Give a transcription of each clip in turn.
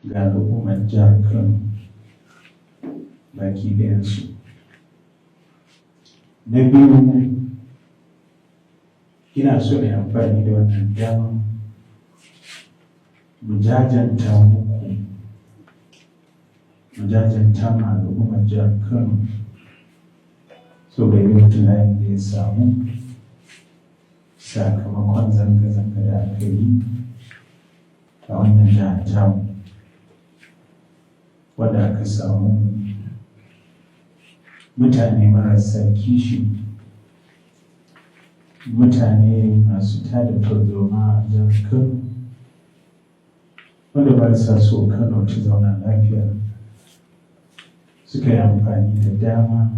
ga al'ummar jihar Kano baki ɗayansu. Na biyu, ina so ne amfani da wannan dama mu jajanta muku, mu jajanta ma al'ummar jihar Kano saboda yin tunanin da ya samu sakamakon zanga-zanga da aka yi a wannan jihar tamu, wadda aka samu mutane marasa kishi, mutane masu tada tarzoma a jihar Kano, wanda ba sa so Kano ta zauna lafiya, suka yi amfani da dama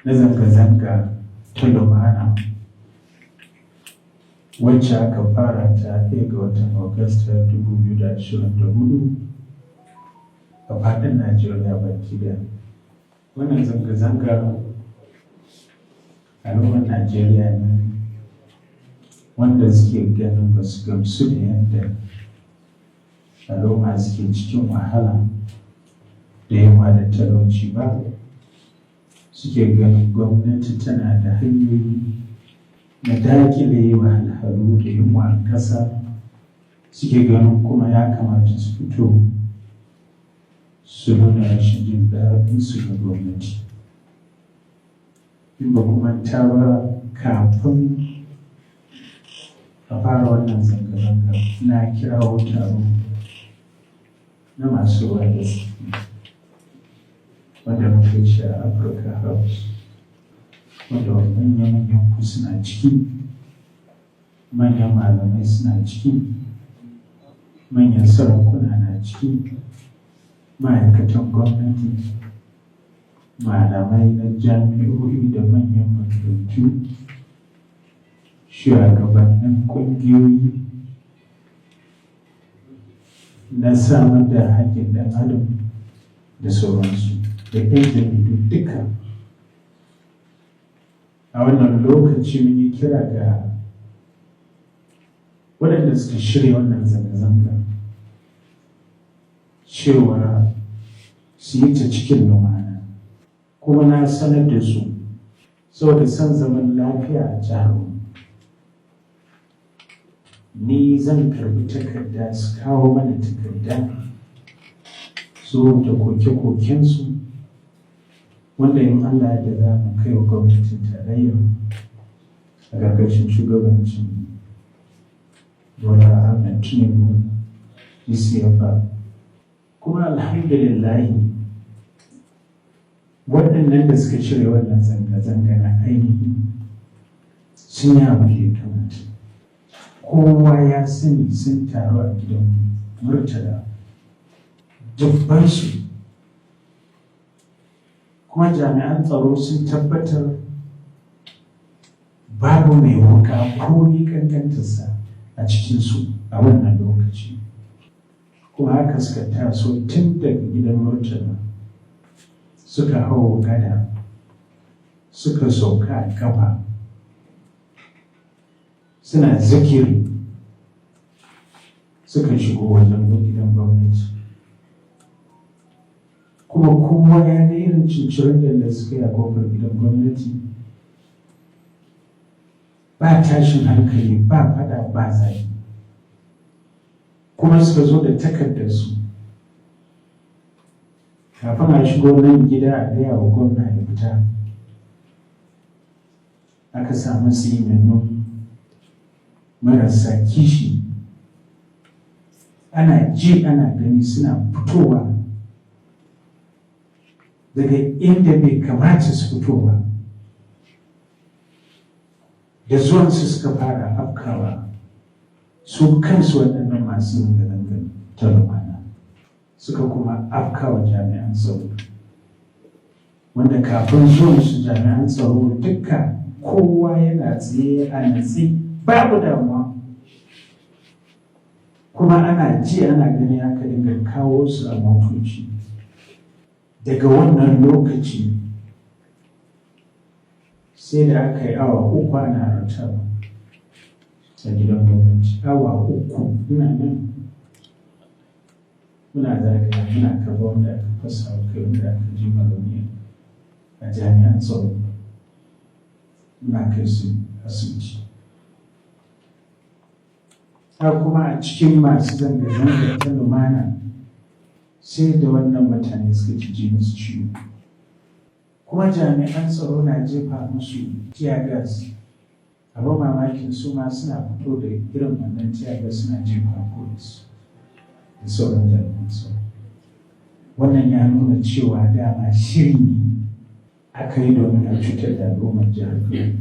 na zanga-zanga ta lumana wacce aka fara ta 1 ga watan Agusta 2024 a faɗin Najeriya baki daya. Wannan zanga-zanga al'ummar Najeriya ne wanda suke ganin ba su gamsu da yadda al'umma suke cikin wahala da yawa da talauci ba, suke ganin gwamnati tana da hanyoyi na dakile wahalhalu da yunwa a ƙasa, suke ganin kuma ya kamata su fito su nuna rashin jin daɗin su ga gwamnati. In ba kuma ta ba, kafin a fara wannan zanga-zanga na kirawo taro na masu ruwa da tsaki wanda muka yi shi a Africa House, wanda manyan ku suna ciki, manyan malamai suna ciki, manyan sarakuna na ciki, ma'aikatan gwamnati, malamai na jami'o'i da manyan makarantu, shugabannin ƙungiyoyi na samar da haƙƙin ɗan adam da sauransu, da 'yan jaridu duka. A wannan lokaci mun yi kira ga waɗanda suka shirya wannan zanga-zanga cewa su yi ta cikin lumana, kuma na sanar da su saboda son zaman lafiya a jihar ni zan karbi takarda su kawo mana takarda su da koke-kokensu wanda in Allah da za mu kai wa gwamnatin tarayya a ƙarƙashin shugabancin Bola Ahmed Tinubu DCFR. Kuma alhamdulillahi waɗannan da suka shirya wannan zanga-zanga na ainihi sun yi abu da ya kamata. Kowa ya sani sun taru a gidan Murtala dubbansu, kuma jami'an tsaro sun tabbatar babu mai wuka ko ni kankantarsa a cikinsu a wannan lokaci. Kuma haka suka taso tun daga gidan Murtala suka hau gada suka sauka a kafa suna zikiri suka shigo wannan gidan gwamnati. Kuma kowa ya ga irin cincirin da suka yi a kofar gidan gwamnati, ba tashin hankali, ba fada, ba zai. Kuma suka zo da takardarsu kafin a shigo nan gida a gaya wa gwamna ya fita. Aka samu tsinannu marasa kishi, ana ji ana gani suna fitowa daga inda bai kamata su fito ba, da zuwansu suka fara afkawa su kansu waɗannan masu zanga-zangar ta lumana, suka kuma afkawa jami'an tsaro, wanda kafin zuwansu jami'an tsaro duka kowa yana tsaye a natsi babu damuwa, kuma ana ji ana gani aka dinga kawo su a motoci. Daga wannan lokaci sai da aka yi awa 3 ana rantaba a gidan gwamnati, awa 3 ina nan muna zagaya muna karɓar wanda aka fasa kai wanda aka ji rauni a jami'an tsaro muna kai su asibiti. Kuma a cikin masu zanga-zanga ta lumana sai da wannan mutane suka ji musu ciwo, kuma jami'an tsaro na jefa musu tear gas. Abin mamakin su ma suna fito da irin wannan tear gas suna jefa police da sauran jami'an tsaro. Wannan ya nuna cewa dama shiri ne aka yi domin a cutar da al'ummar jihar Kano.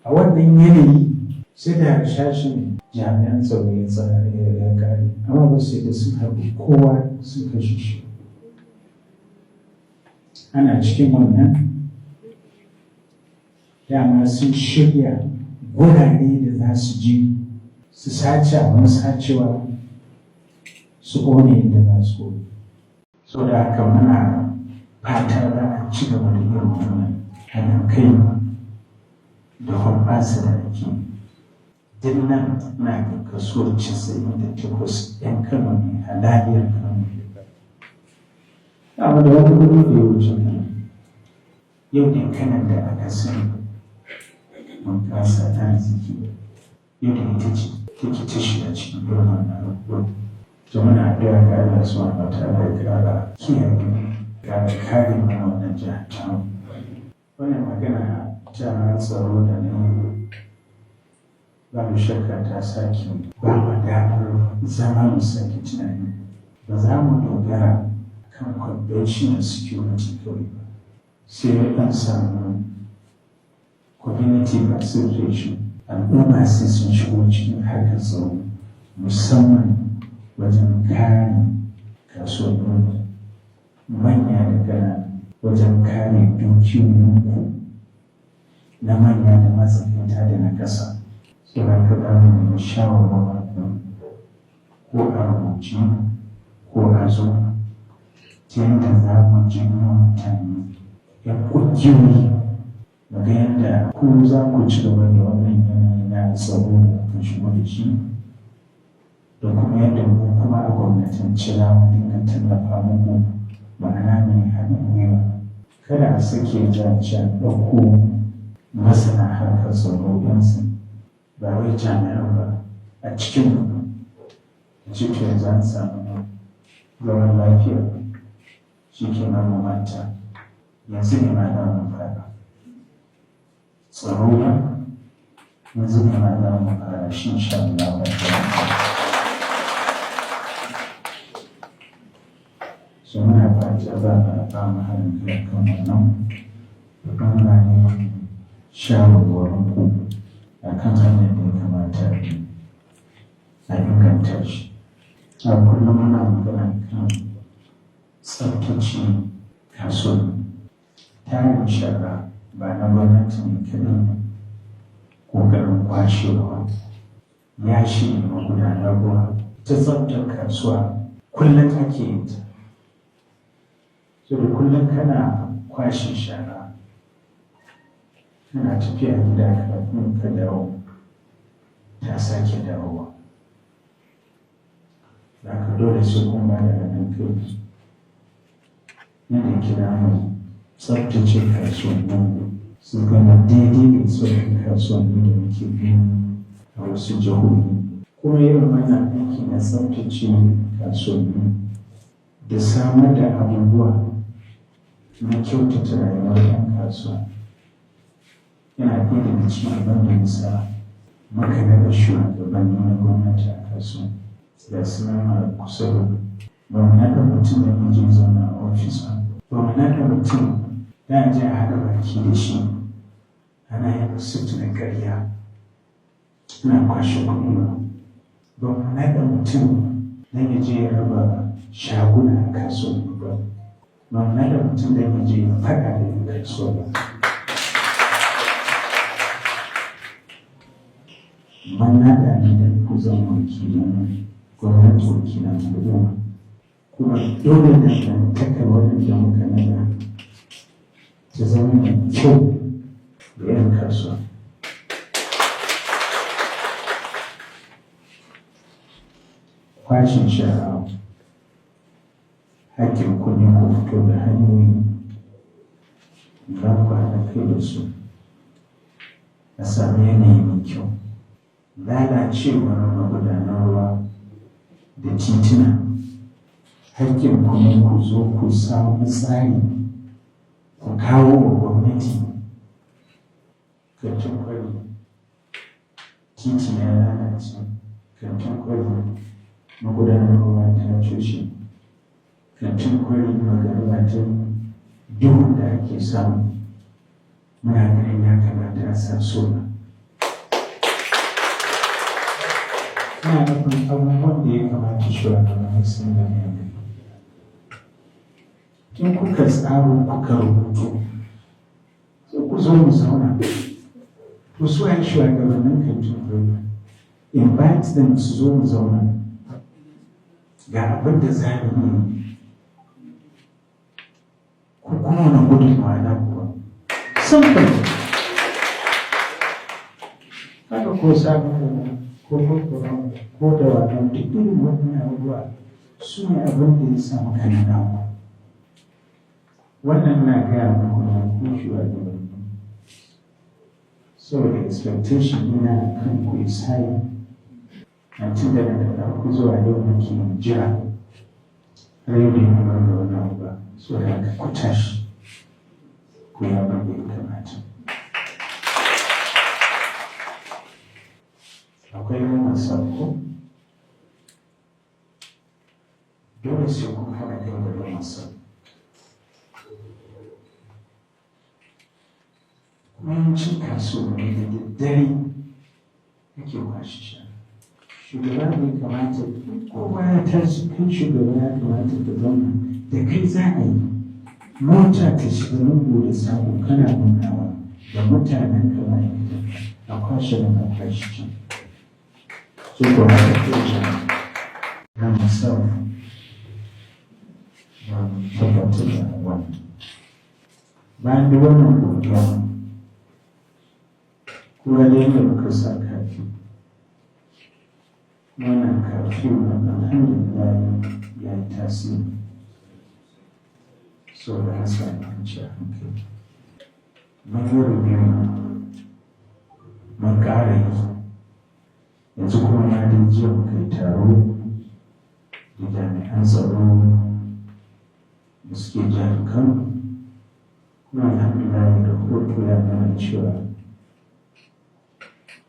A wannan yanayi sai da shashin jami'an tsaro ya kare, amma ba sai da sun harbi kowa sun kashe shi. Ana cikin wannan dama sun shirya gurare da za su je su sace abin sacewa su ƙone inda za su ƙone. So da haka muna fata za a ci gaba da irin wannan haɗin kai da hoɓɓasa da ake. Duk nan na ga kaso 98 'yan Kano ne, halaliyar Kano ne. Amma da wani gudu da ya wuce Kano. Yau ne Kanan da aka sani mun kasa ta arziki. Yau da ita ce take ta shiga cikin irin wannan abubuwan. To muna addu'a ga Allah subhanahu wa ta'ala ya ƙara kiyaye, ƙara kare mana wannan jihar tamu. Wannan magana ta tsaro da ne babu shakka ta sake ba mu damar zama mu sake tunani. Ba za mu dogara kan conventional security kawai ba, sai an samu community participation. Al'umma sai sun shigo cikin harkar tsaro, musamman wajen kare kasuwanni manya da ƙanana, wajen kare dukiyoyinku na manya da matsakaita da na ƙasa. Suna kaɗa mu shawarwar ko a rubuce ko a zo ta yadda za mu janyo mutane ‘yan ƙungiyoyi daga yadda ku za ku ci gaba da wannan yanayi na tsaro da kuka shigo da shi, da kuma yadda mu kuma a gwamnatance za mu dinga tallafa muku, ma'ana mai haɗin gwiwa. Kada a sake jami'an ɗauko masana harkar tsaro yansu, ba wai jami'an ba a cikin cikin za su samu zaman lafiya shi ke nan mu manta. Yanzu ne ma za mu fara tsaro ba, yanzu ne ma za mu fara shi insha Allah. So muna fata za a ba mu haɗin kai kan wannan, da muna neman shawarwarin ku a kan hanyar da ya kamata a inganta shi. A kullum muna magana kan tsaftace kasuwanni. Tarin shara ba na gwamnati ne kaɗai ƙoƙarin kwashewa, ya shi ne magudanar ruwa. Ta tsaftar kasuwa kullum ake yin ta. So da kullum kana kwashe shara, kana tafiya gida kafin ka dawo ta sake dawowa. Za ka dole sai kun ba da haɗin kai. Yadda kira mu tsaftace kasuwannin su gama daidai da tsohon kasuwanni da muke biyu a wasu jihohi. Kuma yin wannan aiki na tsaftace kasuwanni da samar da abubuwa na kyautata rayuwar 'yan kasuwa yana ɗaya daga cikin abin da ya sa muka naɗa shugabanni na gwamnati a kasuwa. Da suna kusa da ba mu naɗa mutum da ya je zauna a ofis ba mu naɗa mutum da je a haɗa baki da shi ana yin sutu na ƙarya ana kwashe kuɗi ba mu naɗa mutum da ya je ya raba shaguna a kasuwanni ba mu naɗa mutum da ya je ya faɗa da yin kasuwa ba. Man naɗa ne da ku zama wakilin gwamnati, wakilan al'umma, kuma dole dangantakar waɗanda muka naɗa ta zama mai kyau da 'yan kasuwa. Kwashin shara hakkin ku ne ku fito da hanyoyi za ku haɗa kai da su a sami yanayi mai kyau. Lalacewar magudanar ruwa da titina hakkin ku ne ku zo ku samu tsari ku kawo wa gwamnati. Kantin kwari titi ya lalace, kantin kwari magudanar ruwa ta cushe, kantin kwari magabatan duhun da ake samu muna ganin ya kamata a sa sola. Ina nufin abubuwan da ya kamata shugabanni sun gane a kai. In kuka tsaro kuka rubutu, sai ku zo mu zauna. To su ai shugabannin kantin kwari, invite them su zo mu zauna. Ga abin da za mu yi, ku kuma na gudunmawa na kuwa. Simple. Haka ko sabon ko ko da wannan duk irin wannan abubuwa su ne abin da ya samu kananawa. Wannan na gaya muku na ku shugabanni. So the expectation ina kan ku is high. Na tun da ku zuwa yau nake jira. Yau da yana da wani abu ba. So da aka ku tashi. Ku yi abin da ya kamata. Akwai wani sako. Dole sai kun haɗa kai da wani sako. Yawancin kasuwanni da daddare ake kwashe shara. Shugaba ne kamata kowa ya tashi kan shugaba ya kamata ta zauna da kai za a yi. Mota ta shiga lungu da sako kana nunawa da mutanen kama a kwashe da a kwashe can. So ko haka ke jana na musamman na tabbatar da wannan. Bayan da wannan godiya kuma ne da muka sa kafi. Wannan kafi wannan alhamdulillah ya yi tasiri. So da hasa kwanci a hankali. Mun yi rubiyu, mun ƙara yi. Yanzu kuma na da jiya muka yi taro da jami'an tsaro da suke jihar Kano. Kuma alhamdulillah da rahoto ya nuna cewa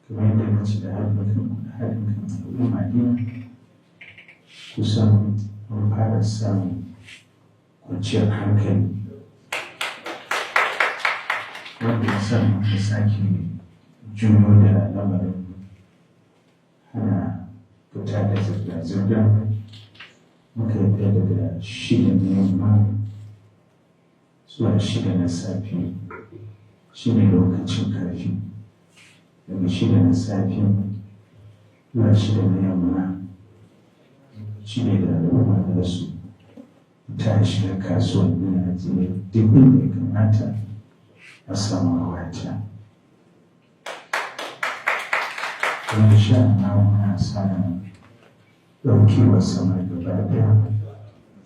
kamar yadda na ci da haɗin kan al'umma ɗin kusan mun fara samun kwanciyar hankali wanda ya sa muka sake juyo da lamarin hana fita da zirga-zirga. Muka yi ɗaya daga 6 na yamma zuwa 6 na safe shi ne lokacin karfi. Daga 6 na safe zuwa 6 na yamma shi ne da al'umma da su ta shiga kasuwanni a jiya duk inda ya kamata a samu wata. Wani sha'ana muna samun ɗaukewar sama gaba ɗaya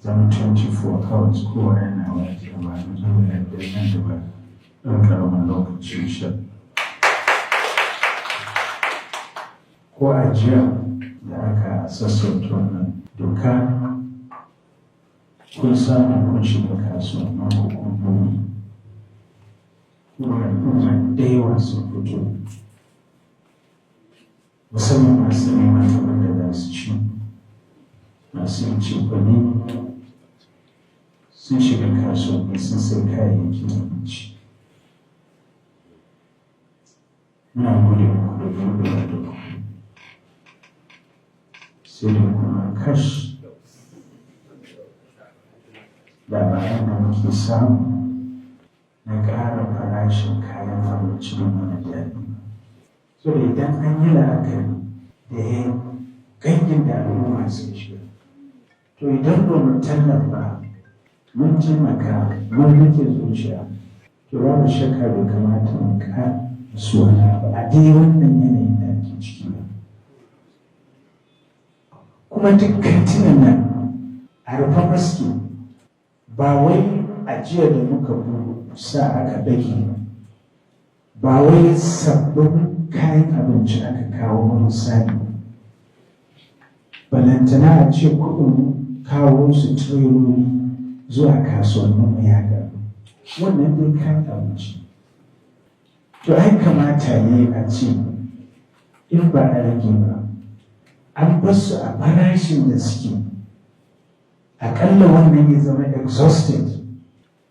zama 24 hours kowa yana waje ba na zuwa yadda nan da ba ɗan ƙaramin lokacin shan. Ko a jiya da aka sassauta wannan doka kun samu kun shiga kasuwannin hukumomi kuma al'umma da yawa sun fito musamman masu neman abin da za su ci masu yin cefane sun shiga kasuwanni sun sai kayayyakin abinci. Muna gode muku da gurgura da ku sai da kuma kash labaran da muke samu na ƙara farashin kayan abinci da mana daɗi. So da idan an yi la'akari da ya gangin da al'umma sun shiga, to idan ba mu tallafa mun taimaka mun rike zuciya, to babu shakka bai kamata mu ƙara su wani abu a dai wannan yanayin da ake ciki ba. Kuma duk kantinan nan a rufe maske ba wai ajiya da muka sa aka dage, ba wai sabbin kayan abinci aka kawo marasa ne, balantana a ce kuɗin kawo su tireloli zuwa kasuwannin mayaka, wannan dai kayan abinci. To ai kamata ne a ce in ba a rage ba, an basu a farashin da suke, aƙalla wannan ya zama exhausted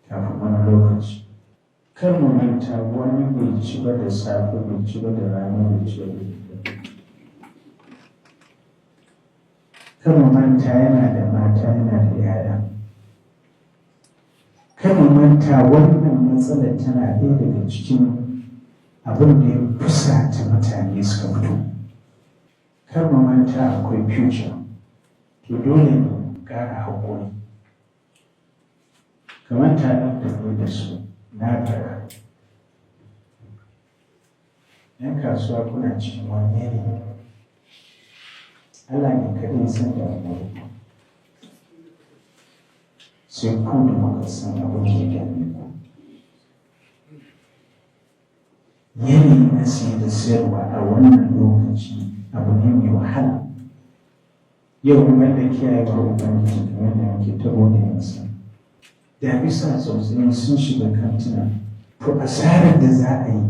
kafin wani lokaci. Kar mu manta wani bai ci ba da safe, bai ci ba da rana, bai ci ba da dare. Kar mu manta yana da mata, yana da yaya. Kar mu manta wannan matsalar tana ɗaya daga cikin abin da ya fusata mutane suka fito. Kar mu manta akwai future, to dole ne ƙara haƙuri. Kamar taron da su na fara. ‘Yan kasuwa kuna cikin wani ne, Allah ne kaɗai san da wani, sai ku da muka san abin da ya dame ku. Yanayi na siye da sayarwa a wannan lokaci abu ne mai wahala. Yau kuma da kiyayewa Ubangiji kamar da muke tabo da yansa. Da bisa tsautsayi sun shiga kantina, to asarar da za a yi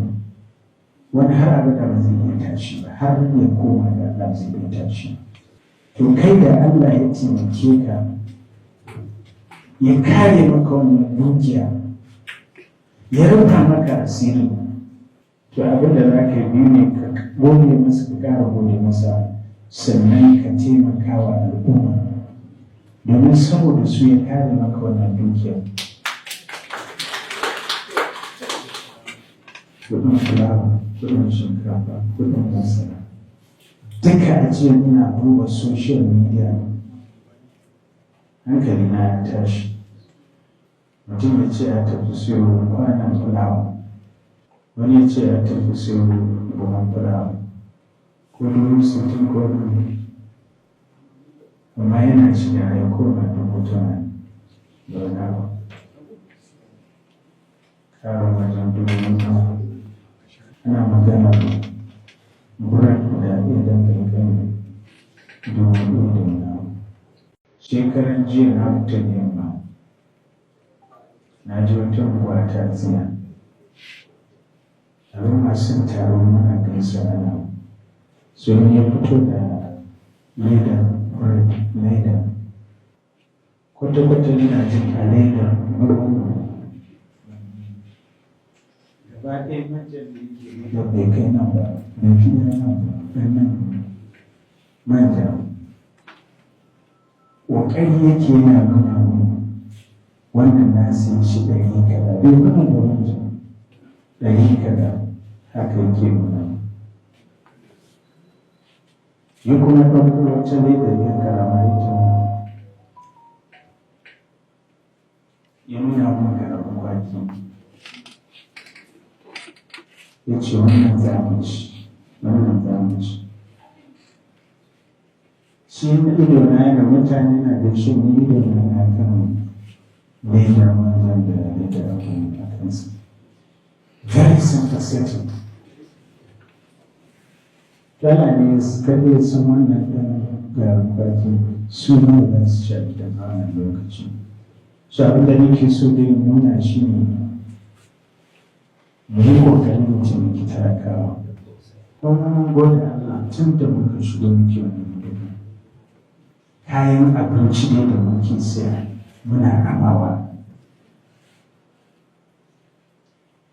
wani har abada ba zai iya tashi ba, har ya koma ga Allah zai iya tashi. To kai da Allah ya taimake ka, ya kare maka wannan dukiya, ya rufa maka asiri, to abin da za ka biyu ne ka gode masa, ka ƙara gode masa, sannan ka taimaka wa al'umma, domin saboda su ya kare maka wannan dukiya. Kudin fulawa, kudin shinkafa, kudin masara, duka a jiya ina duba social media, hankali na ya tashi. Mutum ya ce ya tafi siyo kwanan fulawa, wani ya ce ya tafi siyo buhun fulawa, ko 60 ko 100, amma yana shiga ya koma 80 da wani abu. Karon wajen 20,000. Ana magana buran da iya dangane 20,000. Shekaran jiya na fita da yamma, na ji wata unguwa ta tsiya. Al'umma sun taru mana gaisa ana, sun ya fito da leda, leda. Kwata-kwata yana jin a leda marmaro. Gaba ɗaya manjan da yake da bai kai nan ba, bai fi nan ba, ɗan nan manja. Ƙoƙari yake yana nuna mu wannan na sai shi ɗari kaza, bai nuna da manja ɗari kaza, haka yake nuna. Ya kuma ɗauko wata leda ya karama ita ya nuna mun garin kwaki. Ya ce wannan za mu ci, wannan za mu ci. Shi ido na yana mutane na da shi ni ido na yana kan leda manzan da leda abin a kansa. Very sympathetic. Dala ne kaɗai sun wannan ɗan garin kwaki su ne za su ci da wannan lokaci. So abin da nake so dai nuna shi ne mu yi ƙoƙarin mu taimaki talakawa. Kuma mun gode Allah tun da muka shigo muke wannan duka. Kayan abinci ne da muke siya muna amawa.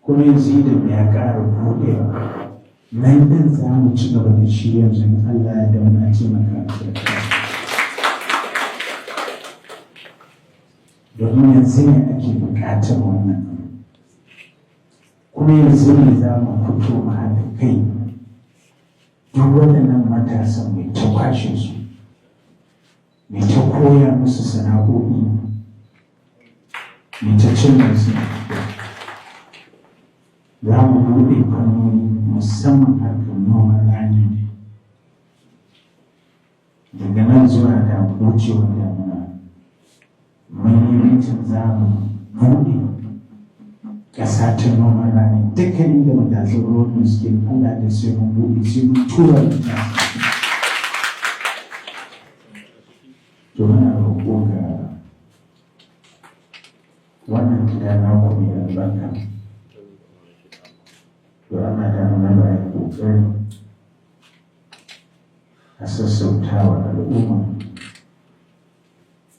Kuma yanzu idan ya ƙara buɗewa, nan ɗin za mu ci gaba da shi yanzu in Allah ya da muna taimaka talakawa. Domin yanzu ne ake buƙatar wannan. Kuma yanzu ne za mu fito mu haɗa kai, duk waɗannan matasan mai ta kwashe su, mai ta koya musu sana'o'i, mai ta cin su. Za mu buɗe fannoni musamman harkar noman rani, daga nan zuwa da wucewar damuna. mun yi mitin za mu buɗe ƙasa ta noman rani dukkanin da matatsun ruwan suke Allah da sai mun buɗe sai mun tura mutane. To muna roƙo ga wannan gida na ku mai albarka. To ana da nuna da ya ƙoƙari a sassautawa al'umma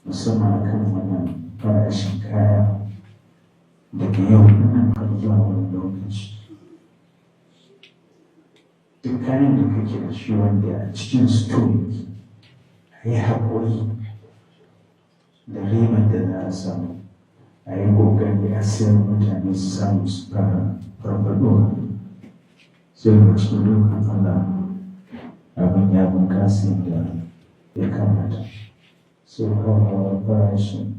musamman kan wannan farashin kaya daga yau nan har zuwa wani lokaci. Duk kayan da kake da shi wanda a cikin store a yi haƙuri da ribar da za a samu, a yi ƙoƙari a sayar mutane su samu su fara farfaɗowa. Sai da cikin dukkan Allah abin ya bunƙasa yadda ya kamata. Sai hawa farashin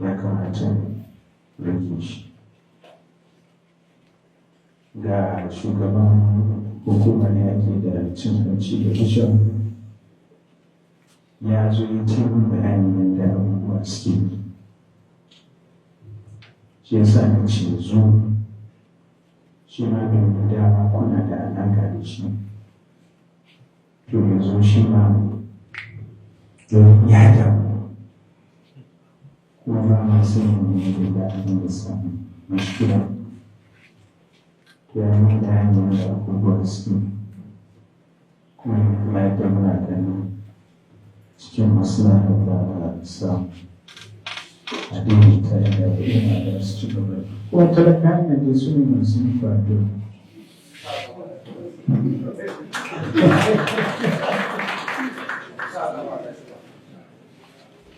ya kamata rage shi. Ga shugaban hukumar yaƙi da cin hanci da rashawa ya zo ya ce min bayanin yadda abubuwa suke. Shi yasa na ce zo, shi ma bai da dama kuna da alaƙa da shi. To ya zo shi ma don ya damu. Kuma ba ma sanin ne da abin da samu mashkila. Ya yi da hanyar da abubuwa suke. Kuma ya da muna ganin cikin maslaha da samu a daidaita da yana da su ci gaba. Kuma talaka ne da su ne masu kwado.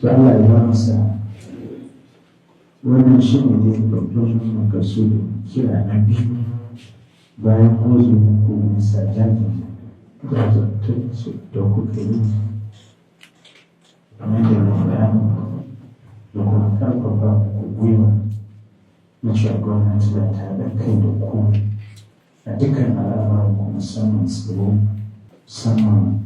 To Allah ya ba masa wannan shi ne dai babban makasudin kira na biyu bayan kozo ko nisa jami'in da zartun su da kuka yi kamar da na bayani da kuma karfafa ku gwiwa na cewa gwamnati da ta da kai da ku a dukkan al'amuran ku musamman tsaro, musamman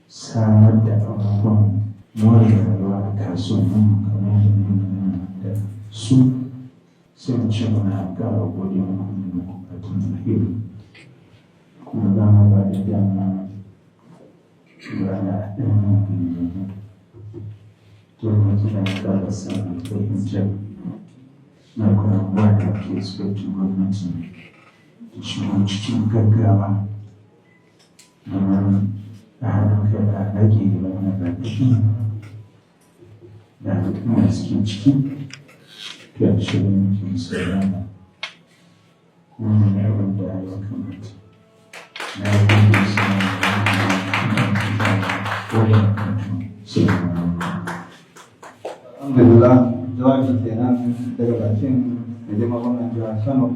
samar da abubuwan more rayuwa a kasuwannin kamar da nuna da su. Sai mu ce muna ƙara gode muku da bukatun alheri kuma za mu ba da dama rana ɗaya domin kina ƙara samun fahimtar na kuma wanda ke tsoron gwamnati da shigo cikin gaggawa domin a hannun kai da rage wannan raɗaɗi da al'umma suke ciki. To a shirin mutum saurana kuma ne abin da ya kamata na yi gudu suna Alhamdulillah, jawabi kenan daga bakin da jama'a gwamnan jihar Kano